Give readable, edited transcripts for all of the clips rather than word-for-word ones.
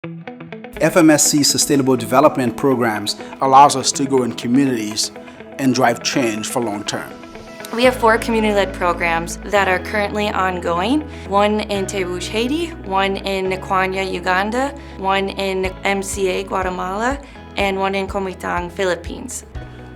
FMSC Sustainable Development Programs allows us to go in communities and drive change for long term. We have 4 community-led programs that are currently ongoing. One in Tebush, Haiti, one in Nikwanya, Uganda, one in MCA, Guatemala, and one in Comitang, Philippines.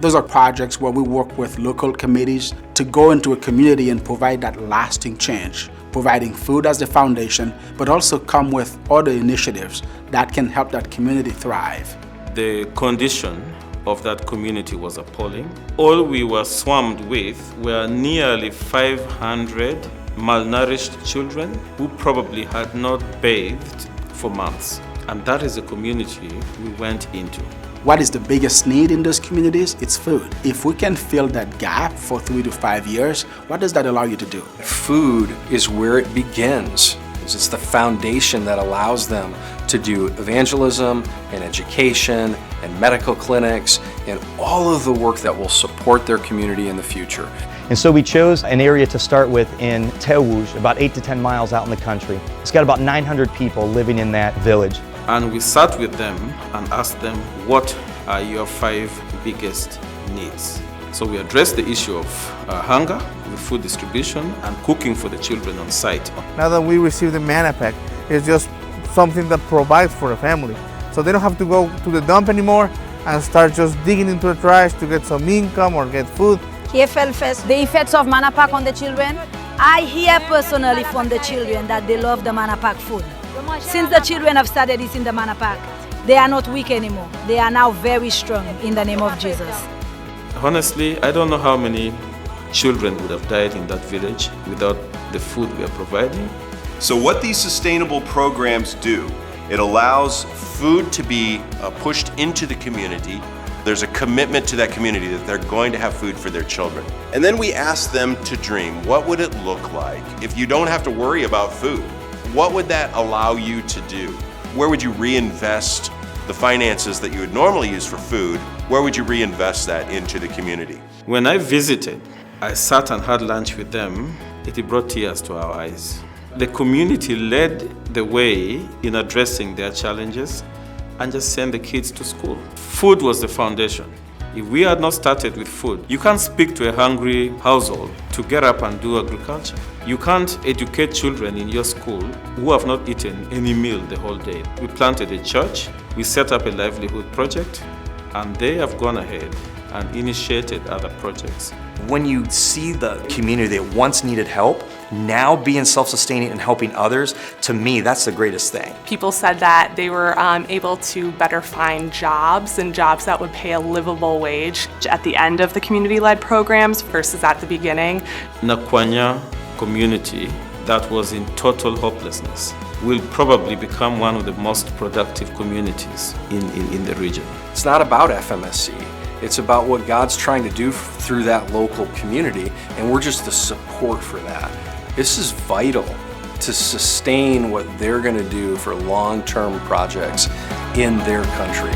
Those are projects where we work with local committees to go into a community and provide that lasting change, providing food as the foundation, but also come with other initiatives that can help that community thrive. The condition of that community was appalling. All we were swarmed with were nearly 500 malnourished children who probably had not bathed for months. And that is the community we went into. What is the biggest need in those communities? It's food. If we can fill that gap for 3 to 5 years, what does that allow you to do? Food is where it begins. It's the foundation that allows them to do evangelism and education and medical clinics and all of the work that will support their community in the future. And so we chose an area to start with in Tebush, about 8 to 10 miles out in the country. It's got about 900 people living in that village. And we sat with them and asked them, what are your 5 biggest needs? So we addressed the issue of hunger, the food distribution, and cooking for the children on site. Now that we receive the manna pack, it's just something that provides for the family. So they don't have to go to the dump anymore and start just digging into the trash to get some income or get food. Here felt first the effects of manna pack on the children. I hear personally from the children that they love the manna pack food. Since the children have started eating the manna pack, they are not weak anymore. They are now very strong in the name of Jesus. Honestly, I don't know how many children would have died in that village without the food we are providing. So what these sustainable programs do, it allows food to be pushed into the community. There's a commitment to that community that they're going to have food for their children. And then we ask them to dream, what would it look like if you don't have to worry about food? What would that allow you to do? Where would you reinvest the finances that you would normally use for food? Where would you reinvest that into the community? When I visited, I sat and had lunch with them. It brought tears to our eyes. The community led the way in addressing their challenges and just sent the kids to school. Food was the foundation. If we had not started with food, you can't speak to a hungry household to get up and do agriculture. You can't educate children in your school who have not eaten any meal the whole day. We planted a church, we set up a livelihood project, and they have gone ahead and initiated other projects. When you see the community that once needed help, now being self-sustaining and helping others, to me, that's the greatest thing. People said that they were able to better find jobs and jobs that would pay a livable wage at the end of the community-led programs versus at the beginning. Nikwanya community that was in total hopelessness will probably become one of the most productive communities in the region. It's not about FMSC. It's about what God's trying to do through that local community, and we're just the support for that. This is vital to sustain what they're going to do for long-term projects in their country.